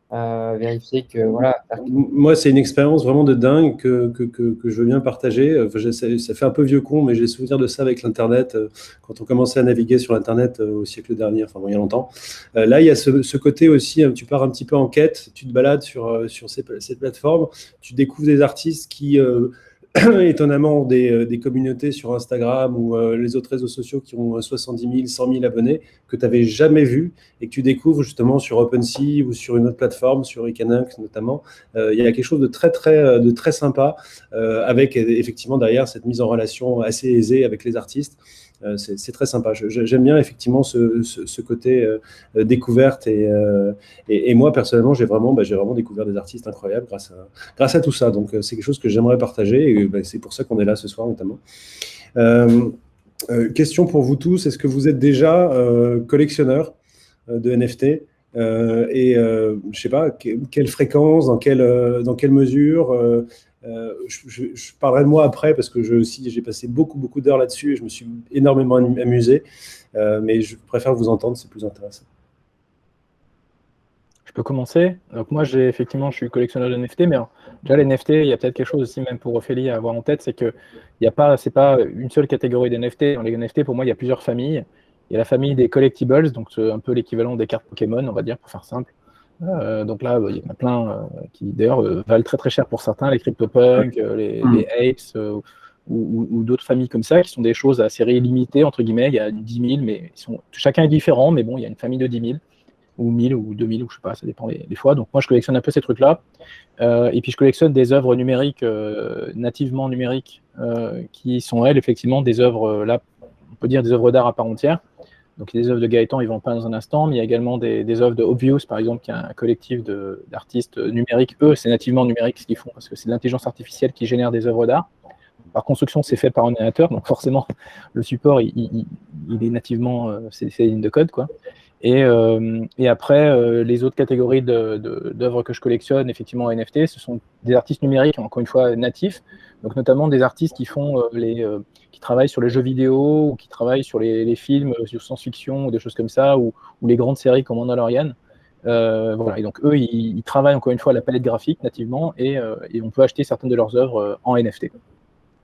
Vérifier que voilà. Moi, c'est une expérience vraiment de dingue que je veux bien partager. Enfin, ça fait un peu vieux con, mais j'ai souvenir de ça avec l'Internet, quand on commençait à naviguer sur l'Internet au siècle dernier, enfin bon, il y a longtemps. Là, il y a ce côté aussi, tu pars un petit peu en quête, tu te balades sur ces plateformes, tu découvres des artistes qui étonnamment des communautés sur Instagram ou les autres réseaux sociaux qui ont 70 000, 100 000 abonnés que tu n'avais jamais vu et que tu découvres justement sur OpenSea ou sur une autre plateforme, sur Ecanux notamment. Il y a quelque chose de très sympa avec effectivement derrière cette mise en relation assez aisée avec les artistes. C'est très sympa. J'aime bien effectivement ce côté découverte et moi personnellement j'ai vraiment découvert des artistes incroyables grâce à tout ça. Donc c'est quelque chose que j'aimerais partager et c'est pour ça qu'on est là ce soir notamment. Question pour vous tous, est-ce que vous êtes déjà collectionneur de NFT et je sais pas quelle fréquence, dans quelle mesure je parlerai de moi après parce que j'ai passé beaucoup d'heures là-dessus et je me suis énormément amusé, mais je préfère vous entendre, c'est plus intéressant. Je peux commencer. Donc moi, je suis collectionneur de NFT, mais alors, déjà les NFT, il y a peut-être quelque chose aussi même pour Ophélie à avoir en tête, c'est que c'est pas une seule catégorie d'NFT. Dans les NFT, pour moi, il y a plusieurs familles. Il y a la famille des collectibles, donc c'est un peu l'équivalent des cartes Pokémon, on va dire, pour faire simple. Donc là, il y en a plein qui d'ailleurs valent très cher pour certains, les CryptoPunks, les Apes ou d'autres familles comme ça, qui sont des choses à série limitée, entre guillemets. Il y a 10 000, mais chacun est différent, mais bon, il y a une famille de 10 000, ou 1000, ou 2000, ou je sais pas, ça dépend des fois. Donc moi, je collectionne un peu ces trucs-là. Et puis je collectionne des œuvres numériques, nativement numériques, qui sont, elles, effectivement, des œuvres, là, on peut dire des œuvres d'art à part entière. Donc, il y a des œuvres de Gaëtan, ils vont pas dans un instant, mais il y a également des œuvres de Obvious, par exemple, qui est un collectif d'artistes numériques. Eux, c'est nativement numérique ce qu'ils font, parce que c'est l'intelligence artificielle qui génère des œuvres d'art. par construction, c'est fait par ordinateur, donc forcément, le support, il est nativement, c'est des lignes de code, quoi. Et après, les autres catégories d'œuvres que je collectionne, effectivement, en NFT, ce sont des artistes numériques, encore une fois, natifs, donc notamment des artistes qui font qui travaillent sur les jeux vidéo, ou qui travaillent sur les films, sur science-fiction, ou des choses comme ça, ou les grandes séries comme Mandalorian. Voilà, et donc eux, ils travaillent encore une fois la palette graphique nativement, et on peut acheter certaines de leurs œuvres en NFT.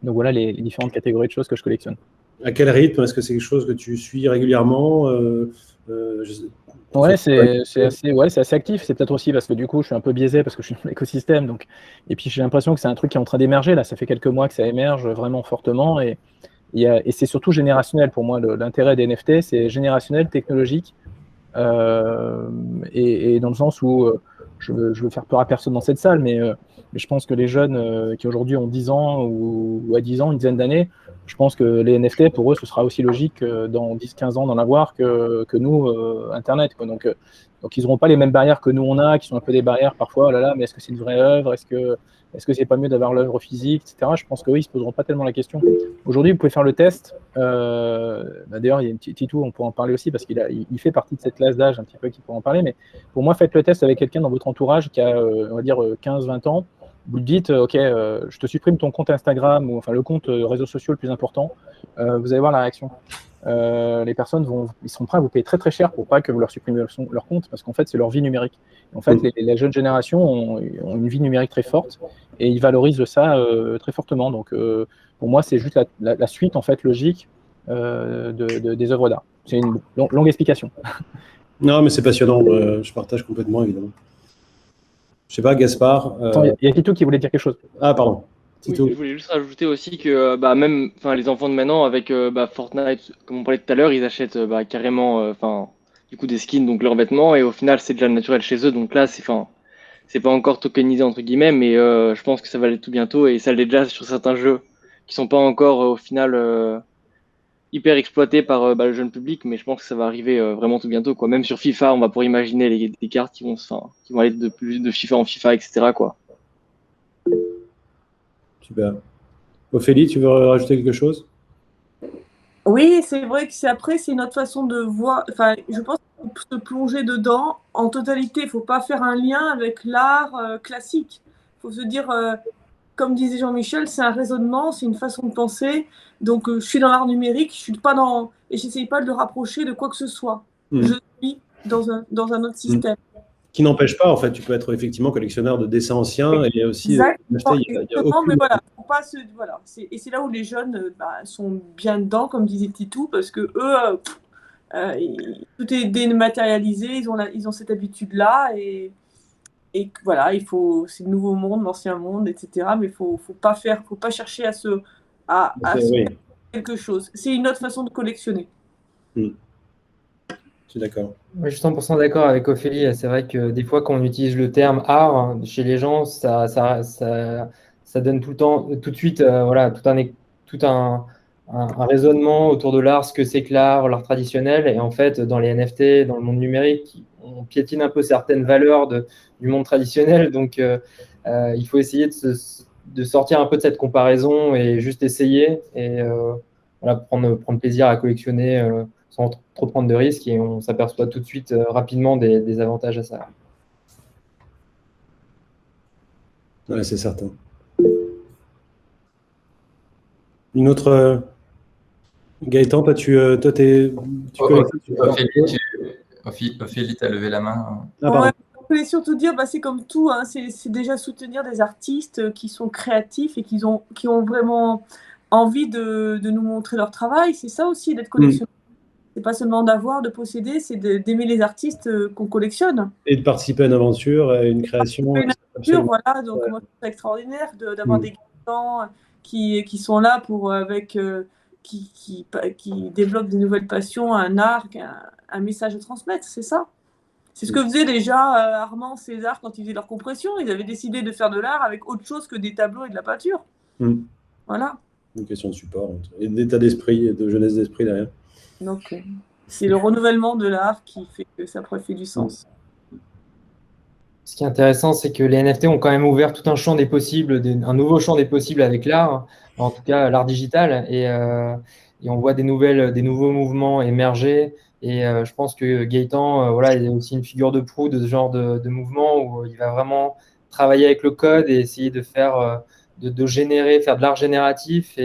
Donc voilà les différentes catégories de choses que je collectionne. À quel rythme? Est-ce que c'est quelque chose que tu suis régulièrement? Ouais, c'est assez actif. C'est peut-être aussi parce que du coup, je suis un peu biaisé parce que je suis dans l'écosystème. Donc, et puis j'ai l'impression que c'est un truc qui est en train d'émerger. Là, ça fait quelques mois que ça émerge vraiment fortement, et c'est surtout générationnel pour moi. L'intérêt des NFT, c'est générationnel, technologique. Et dans le sens où je veux faire peur à personne dans cette salle, mais je pense que les jeunes qui aujourd'hui ont 10 ans ou à 10 ans, une dizaine d'années, je pense que les NFT, pour eux, ce sera aussi logique dans 10-15 ans d'en avoir que nous, Internet, quoi. Donc ils n'auront pas les mêmes barrières que nous on a, qui sont un peu des barrières parfois, oh là là, mais est-ce que c'est une vraie œuvre? Est-ce que c'est pas mieux d'avoir l'œuvre physique, etc. Je pense que oui, ils ne se poseront pas tellement la question. Aujourd'hui, vous pouvez faire le test. D'ailleurs, il y a une petite Titou, on pourra en parler aussi, parce qu'il fait partie de cette classe d'âge un petit peu qui pourra en parler. Mais pour moi, faites le test avec quelqu'un dans votre entourage qui a, on va dire, 15-20 ans. Vous lui dites, OK, je te supprime ton compte Instagram, ou enfin le compte réseau social le plus important. Vous allez voir la réaction. Les personnes ils seront prêts à vous payer très très cher pour pas que vous leur supprimiez leur compte, parce qu'en fait, c'est leur vie numérique. En fait, les jeunes générations ont une vie numérique très forte, et ils valorisent ça très fortement. Donc, pour moi, c'est juste la suite en fait logique des œuvres d'art. C'est une longue explication. Non, mais c'est passionnant. Je partage complètement, évidemment. Je sais pas, Gaspard. Il y a Tito qui voulait dire quelque chose. Ah, pardon. Oui, je voulais juste rajouter aussi que même les enfants de maintenant, avec Fortnite, comme on parlait tout à l'heure, ils achètent carrément du coup des skins, donc leurs vêtements, et au final c'est déjà naturel chez eux. Donc là c'est pas encore tokenisé entre guillemets, mais je pense que ça va aller tout bientôt, et ça l'est déjà sur certains jeux qui sont pas encore au final hyper exploités par le jeune public, mais je pense que ça va arriver vraiment tout bientôt, quoi. Même sur FIFA, on va pouvoir imaginer des cartes qui vont aller de FIFA en FIFA, etc., quoi. Super. Ophélie, tu veux rajouter quelque chose? Oui, c'est vrai que c'est une autre façon de voir. Enfin, je pense qu'il faut se plonger dedans en totalité. Il ne faut pas faire un lien avec l'art classique. Il faut se dire, comme disait Jean-Michel, c'est un raisonnement, c'est une façon de penser. Donc, je suis dans l'art numérique, je suis pas dans, et j'essaye pas de le rapprocher de quoi que ce soit. Je suis dans un autre système. Qui n'empêche pas, en fait, tu peux être effectivement collectionneur de dessins anciens, et il y a aussi. Exactement, mais voilà, et c'est là où les jeunes sont bien dedans, comme disait Titou, parce que eux, tout est dématérialisé, ils ont cette habitude-là, et voilà, c'est le nouveau monde, l'ancien monde, etc. Mais faut pas chercher à faire quelque chose. C'est une autre façon de collectionner. Je suis d'accord. Je suis 100% d'accord avec Ophélie. C'est vrai que des fois, quand on utilise le terme art chez les gens, ça donne tout de suite, tout un raisonnement autour de l'art, ce que c'est que l'art traditionnel. Et en fait, dans les NFT, dans le monde numérique, on piétine un peu certaines valeurs du monde traditionnel. Donc, il faut essayer de sortir un peu de cette comparaison et juste essayer et prendre plaisir à collectionner sans trop prendre de risques, et on s'aperçoit tout de suite rapidement des avantages à ça. Ouais, c'est certain. Une autre. Gaëtan, toi, Ophélie, tu as levé la main. On voulait surtout dire, c'est comme tout, hein, c'est déjà soutenir des artistes qui sont créatifs et qui ont vraiment envie de nous montrer leur travail. C'est ça aussi, d'être collectionneur. C'est pas seulement d'avoir, de posséder, c'est d'aimer les artistes qu'on collectionne. Et de participer à une aventure, à une création. Une aventure, voilà. Donc, moi, c'est extraordinaire d'avoir des gens qui sont là qui développent des nouvelles passions, un art, un message à transmettre, c'est ça. C'est ce que faisaient déjà Armand, César quand ils faisaient leur compression. Ils avaient décidé de faire de l'art avec autre chose que des tableaux et de la peinture. Voilà. Une question de support et d'état d'esprit et de jeunesse d'esprit derrière. Donc, c'est le renouvellement de l'art qui fait que ça fait du sens. Ce qui est intéressant, c'est que les NFT ont quand même ouvert tout un champ des possibles, un nouveau champ des possibles avec l'art, en tout cas l'art digital, et on voit des nouveaux mouvements émerger. Et je pense que Gaëtan, voilà, il est aussi une figure de proue de ce genre de mouvement où il va vraiment travailler avec le code et essayer de faire, de générer, faire de l'art génératif.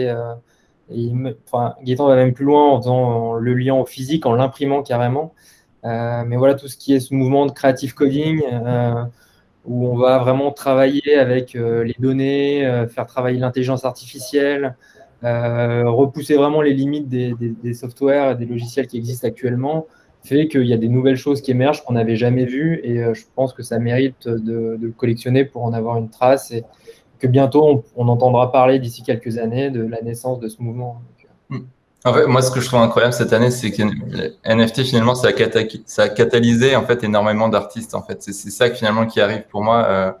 Enfin, Gaëtan va même plus loin en le liant au physique, en l'imprimant carrément. Mais voilà, tout ce qui est ce mouvement de creative coding, où on va vraiment travailler avec les données, faire travailler l'intelligence artificielle, repousser vraiment les limites des softwares et des logiciels qui existent actuellement, fait qu'il y a des nouvelles choses qui émergent qu'on n'avait jamais vues. Et je pense que ça mérite de collectionner pour en avoir une trace et que bientôt on entendra parler d'ici quelques années de la naissance de ce mouvement. En fait, moi, ce que je trouve incroyable cette année, c'est que NFT, finalement, ça a catalysé en fait énormément d'artistes. En fait, c'est ça finalement qui arrive pour moi.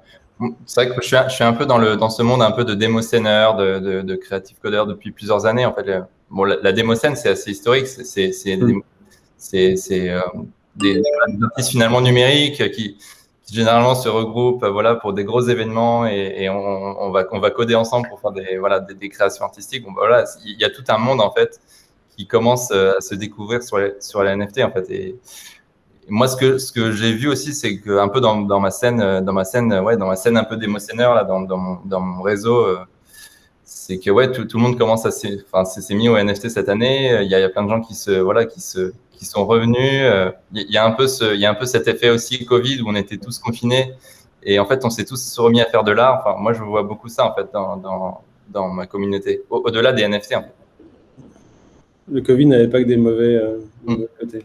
C'est vrai que je suis un peu dans ce monde un peu de démo-scéneur, de creative codeur depuis plusieurs années. En fait, bon, la démo-scène, c'est assez historique. C'est des artistes finalement numériques qui généralement se regroupent, voilà, pour des gros événements et on va coder ensemble pour faire des créations artistiques. Bon, voilà, il y a tout un monde en fait qui commence à se découvrir sur les NFT en fait. Et moi, ce que j'ai vu aussi, c'est que un peu dans ma scène un peu d'émotionneur là, dans mon réseau, c'est que ouais, tout le monde commence s'est mis au NFT cette année. Il y a plein de gens qui sont revenus. Il y a un peu cet effet aussi Covid où on était tous confinés et en fait on s'est tous remis à faire de l'art. Enfin, moi je vois beaucoup ça en fait dans ma communauté, au-delà des NFT en fait. Le Covid n'avait pas que des mauvais côtés.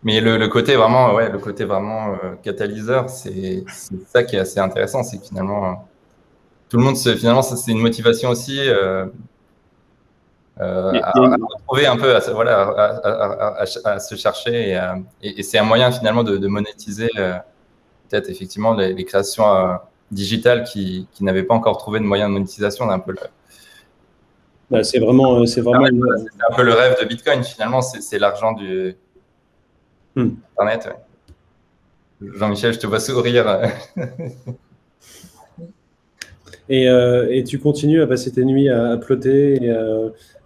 Mais le côté vraiment, catalyseur, c'est ça qui est assez intéressant, c'est que finalement tout le monde finalement ça c'est une motivation aussi. À retrouver un peu, à se chercher et c'est un moyen finalement de monétiser peut-être effectivement les créations digitales qui n'avaient pas encore trouvé de moyen de monétisation. Un peu c'est vraiment c'est un peu le rêve de Bitcoin finalement, c'est l'argent du Internet. Ouais. Jean-Michel, je te vois sourire. Et tu continues à passer tes nuits à plotter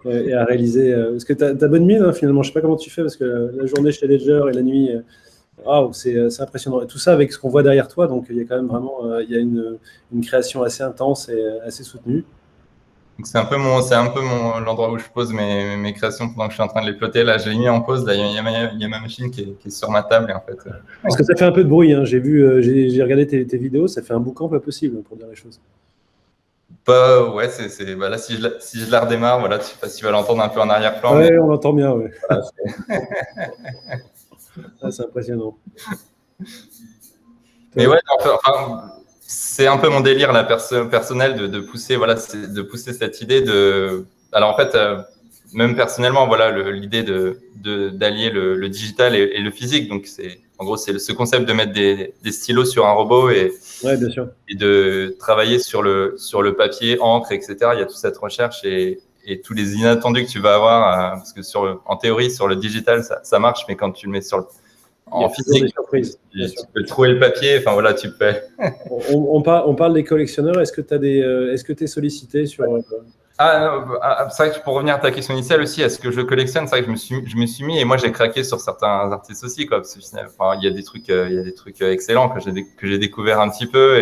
et à réaliser. Parce que tu as bonne mine, hein, finalement. Je ne sais pas comment tu fais, parce que la journée chez Ledger et la nuit, c'est impressionnant. Et tout ça avec ce qu'on voit derrière toi. Donc, il y a quand même vraiment une création assez intense et assez soutenue. C'est un peu l'endroit où je pose mes créations pendant que je suis en train de les plotter. Là, je l'ai mis en pause. Là, il y a ma machine qui est sur ma table. Et en fait, Parce que ça fait un peu de bruit. Hein. J'ai j'ai regardé tes vidéos. Ça fait un boucan pas possible, pour dire les choses. Ouais, là, si je la redémarre, voilà, je sais pas si tu vas l'entendre un peu en arrière-plan. Ouais, on l'entend bien, ouais. Voilà, c'est impressionnant. Mais ouais, enfin, c'est un peu mon délire là, personnel de pousser, de pousser cette idée de. Alors en fait, même personnellement, voilà, l'idée d'allier le digital et le physique. Donc en gros, c'est ce concept de mettre des stylos sur un robot et bien sûr. Et de travailler sur le papier, encre, etc. Il y a toute cette recherche et tous les inattendus que tu vas avoir, parce que en théorie, sur le digital, ça marche, mais quand tu le mets en physique, tu peux trouver le papier. Enfin voilà, tu peux. on parle des collectionneurs. Est-ce que tu es sollicité sur c'est vrai que pour revenir à ta question initiale aussi, est-ce que je collectionne? C'est vrai que je me suis mis et moi j'ai craqué sur certains artistes aussi, quoi. Parce que, il y a des trucs excellents que j'ai découvert un petit peu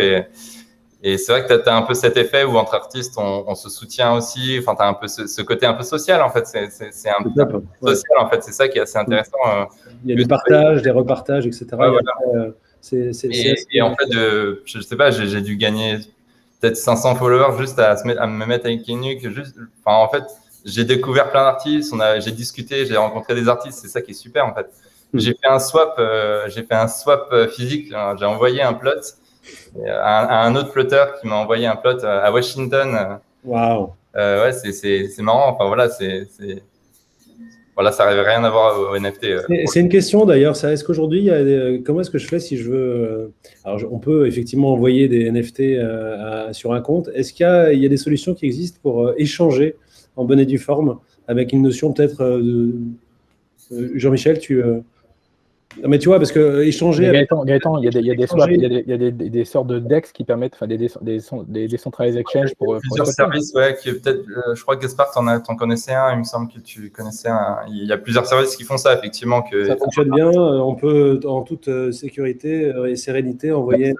et c'est vrai que tu as un peu cet effet où entre artistes on se soutient aussi. Enfin, tu as un peu ce côté un peu social en fait. C'est un peu social en fait. C'est ça qui est assez intéressant. Il y a des partages, des repartages, etc. Ouais, voilà. Et en fait, je sais pas, j'ai dû gagner peut-être 500 followers juste à me mettre avec une nuque. En fait, j'ai découvert plein d'artistes, j'ai discuté, j'ai rencontré des artistes, c'est ça qui est super en fait. J'ai fait un swap physique, j'ai envoyé un plot à un autre plotter qui m'a envoyé un plot à Washington. Waouh. Ouais, c'est marrant, enfin voilà, voilà, ça n'avait rien à voir au NFT. C'est une question d'ailleurs, est-ce qu'aujourd'hui, comment est-ce que je fais si je veux… Alors, on peut effectivement envoyer des NFT sur un compte. Est-ce qu'il y a des solutions qui existent pour échanger en bonne et due forme avec une notion peut-être… Jean-Michel, Non, mais tu vois, parce que échanger. Gaëtan, il y a des swaps, il y a des sortes de DEX qui permettent, enfin des decentralized exchanges pour plusieurs services, ouais, qui peut-être, je crois que Gaspard, t'en connaissais un, il me semble que tu connaissais un. Il y a plusieurs services qui font ça, effectivement. Ça fonctionne bien, on peut en toute sécurité et sérénité envoyer.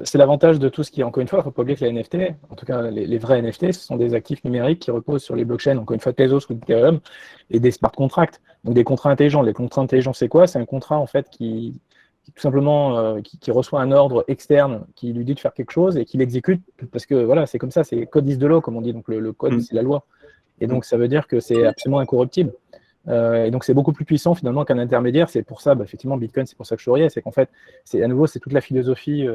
C'est l'avantage de tout ce qui est, encore une fois, il ne faut pas oublier que les NFT, en tout cas les vrais NFT, ce sont des actifs numériques qui reposent sur les blockchains, encore une fois, Tezos ou Ethereum, et des smart contracts, donc des contrats intelligents. Les contrats intelligents, c'est quoi? C'est un contrat en fait qui tout simplement qui reçoit un ordre externe qui lui dit de faire quelque chose et qui l'exécute parce que voilà, c'est comme ça, c'est code is the law, comme on dit, donc le code c'est la loi. Et donc ça veut dire que c'est absolument incorruptible. Et donc c'est beaucoup plus puissant finalement qu'un intermédiaire. C'est pour ça, effectivement, Bitcoin, c'est pour ça que je souriais, c'est qu'en fait, c'est à nouveau, c'est toute la philosophie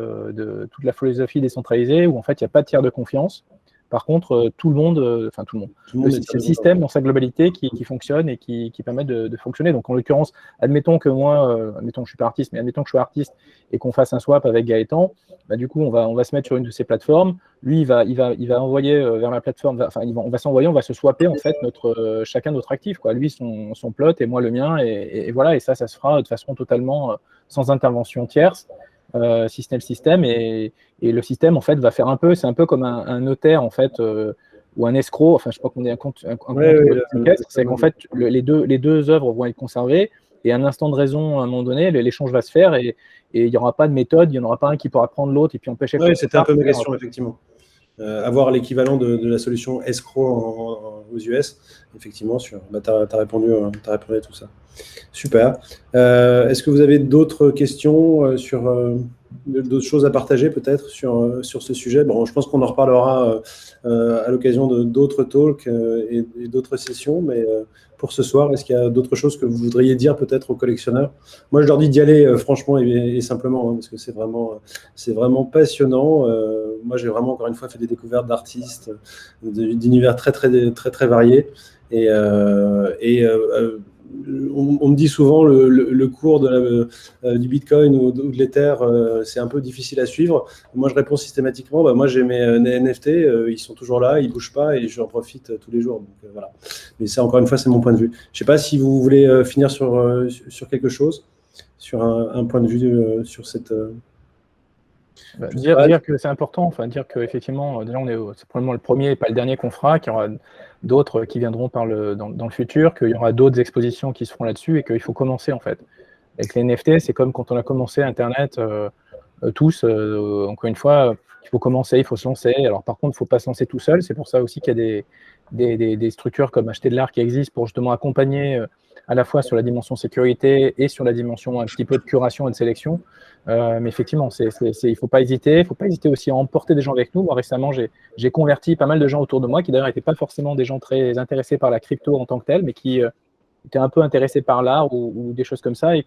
décentralisée où en fait il n'y a pas de tiers de confiance. Par contre, tout le monde, c'est le système dans sa globalité qui fonctionne et qui permet de fonctionner. Donc, en l'occurrence, admettons que moi, admettons que je suis pas artiste, mais admettons que je sois artiste et qu'on fasse un swap avec Gaëtan, bah, du coup, on va se mettre sur une de ces plateformes. Lui, il va envoyer vers la plateforme, on va se swapper, en fait, chacun notre actif, quoi. Lui, son plot et moi le mien. Et voilà, et ça se fera de façon totalement sans intervention tierce. Système et le système en fait va faire c'est un peu comme un notaire en fait ou un escroc, enfin je sais pas qu'on est un compte c'est qu'en fait les deux œuvres vont être conservées et à un instant de raison à un moment donné l'échange va se faire et il n'y aura pas de méthode, il n'y en aura pas un qui pourra prendre l'autre et puis empêcher. Oui, c'était un peu ma question effectivement. Avoir l'équivalent de la solution escroc aux US, effectivement, tu as répondu à tout ça. Super. Est-ce que vous avez d'autres questions sur d'autres choses à partager peut-être sur ce sujet? Bon, je pense qu'on en reparlera à l'occasion de d'autres talks et d'autres sessions, mais pour ce soir, est-ce qu'il y a d'autres choses que vous voudriez dire peut-être aux collectionneurs? Moi, je leur dis d'y aller franchement et simplement, parce que c'est vraiment passionnant. Moi, j'ai vraiment, encore une fois, fait des découvertes d'artistes, d'univers très, très, très, très variés. Et on me dit souvent le cours du Bitcoin ou de l'Ether, c'est un peu difficile à suivre. Moi, je réponds systématiquement, moi j'ai mes NFT, ils sont toujours là, ils ne bougent pas et j'en profite tous les jours. Donc, voilà. Mais ça, encore une fois, c'est mon point de vue. Je ne sais pas si vous voulez finir sur quelque chose, sur un point de vue sur cette... Dire que c'est important, dire qu'effectivement, déjà, c'est probablement le premier et pas le dernier qu'on fera, qu'il y aura d'autres qui viendront dans le futur, qu'il y aura d'autres expositions qui se feront là-dessus et qu'il faut commencer en fait. Avec les NFT, c'est comme quand on a commencé Internet, tous, encore une fois, il faut commencer, il faut se lancer. Alors par contre, il ne faut pas se lancer tout seul, c'est pour ça aussi qu'il y a des structures comme Acheter de l'art qui existent pour justement accompagner à la fois sur la dimension sécurité et sur la dimension un petit peu de curation et de sélection. Mais effectivement, il ne faut pas hésiter. Il ne faut pas hésiter aussi à emporter des gens avec nous. Moi, récemment, j'ai converti pas mal de gens autour de moi qui d'ailleurs n'étaient pas forcément des gens très intéressés par la crypto en tant que telle, mais qui étaient un peu intéressés par l'art ou des choses comme ça et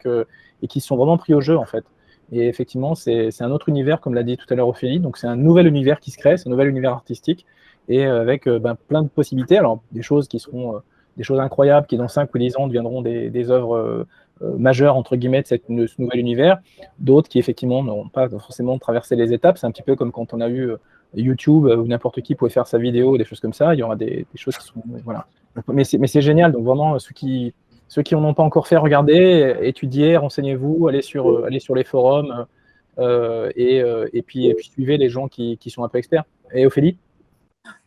qui se sont vraiment pris au jeu en fait. Et effectivement, c'est un autre univers, comme l'a dit tout à l'heure Ophélie. Donc, c'est un nouvel univers qui se crée, c'est un nouvel univers artistique et avec plein de possibilités. Alors, des choses qui seront des choses incroyables qui, dans 5 ou 10 ans, deviendront des œuvres majeures, entre guillemets, de ce nouvel univers. D'autres qui, effectivement, n'ont pas forcément traversé les étapes. C'est un petit peu comme quand on a eu YouTube où n'importe qui pouvait faire sa vidéo, des choses comme ça. Il y aura des choses qui sont... Voilà. Mais c'est génial. Donc, vraiment, ceux qui n'en ont pas encore fait, regardez, étudiez, renseignez-vous, allez sur les forums et puis suivez les gens qui sont un peu experts. Et Ophélie?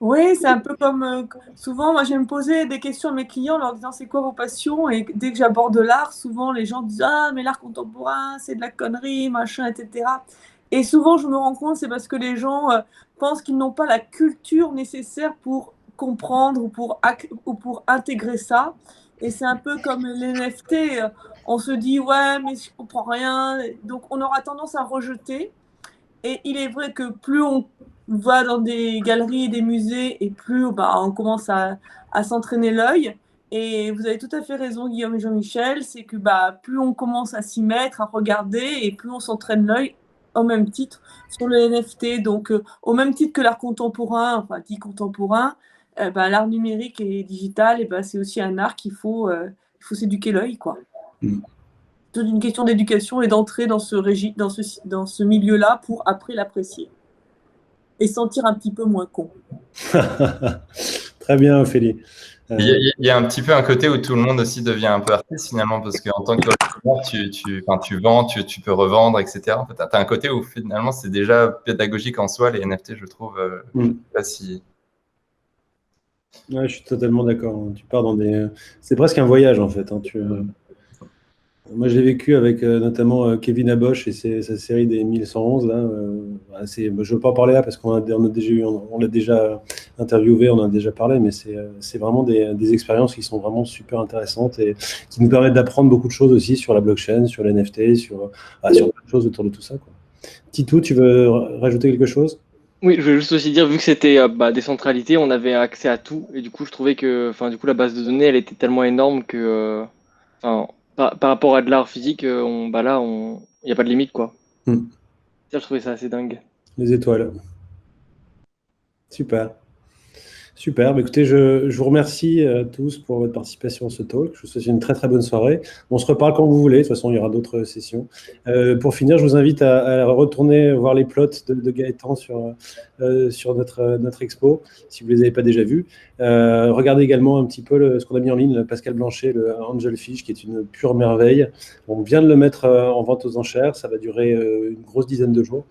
Oui, c'est un peu comme souvent, moi, je vais me poser des questions à mes clients en leur disant c'est quoi vos passions? Et dès que j'aborde l'art, souvent les gens disent ah, mais l'art contemporain, c'est de la connerie, machin, etc. Et souvent, je me rends compte, c'est parce que les gens pensent qu'ils n'ont pas la culture nécessaire pour comprendre ou pour intégrer ça. Et c'est un peu comme les NFT, on se dit ouais, mais je comprends rien. Donc, on aura tendance à rejeter. Et il est vrai que plus on va dans des galeries et des musées et plus on commence à s'entraîner l'œil. Et vous avez tout à fait raison, Guillaume et Jean-Michel, c'est que plus on commence à s'y mettre, à regarder, et plus on s'entraîne l'œil au même titre sur le NFT. Donc, au même titre que l'art contemporain, enfin dit contemporain, l'art numérique et digital, c'est aussi un art qu'il faut s'éduquer l'œil, quoi. C'est une question d'éducation et d'entrer dans ce milieu-là pour après l'apprécier et sentir un petit peu moins con. Très bien, Ophélie. Il y a un petit peu un côté où tout le monde aussi devient un peu artiste finalement, parce qu'en tant que collectionneur, tu vends, tu peux revendre, etc. En fait, tu as un côté où finalement c'est déjà pédagogique en soi, les NFT, je trouve. Je sais pas si... Ouais, je suis totalement d'accord. Tu pars dans des... C'est presque un voyage en fait. Moi, je l'ai vécu avec notamment Kevin Abosch et sa série des 1111. Là, je ne veux pas en parler là parce on l'a déjà interviewé, on en a déjà parlé, mais c'est vraiment des expériences qui sont vraiment super intéressantes et qui nous permettent d'apprendre beaucoup de choses aussi sur la blockchain, sur les NFT, sur plein de choses autour de tout ça, quoi. Titou, tu veux rajouter quelque chose? Oui, je veux juste aussi dire, vu que c'était décentralité, on avait accès à tout. Et du coup, je trouvais que du coup, la base de données, elle était tellement énorme que par rapport à de l'art physique, il n'y a pas de limite, quoi. Ça, je trouvais ça assez dingue. Les étoiles. Super. Super. Bah, écoutez, je vous remercie tous pour votre participation à ce talk. Je vous souhaite une très très bonne soirée. On se reparle quand vous voulez. De toute façon, il y aura d'autres sessions. Pour finir, je vous invite à retourner voir les plots de Gaëtan sur notre expo, si vous ne les avez pas déjà vus. Regardez également un petit peu ce qu'on a mis en ligne, le Pascal Blanchet, le Angelfish, qui est une pure merveille. On vient de le mettre en vente aux enchères. Ça va durer une grosse dizaine de jours.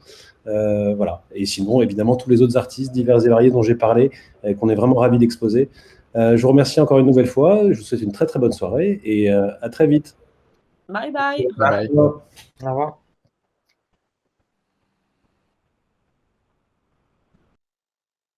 Voilà. Et sinon, évidemment, tous les autres artistes divers et variés dont j'ai parlé, qu'on est vraiment ravis d'exposer. Je vous remercie encore une nouvelle fois. Je vous souhaite une très très bonne soirée et à très vite. Bye bye. Bye. Au revoir.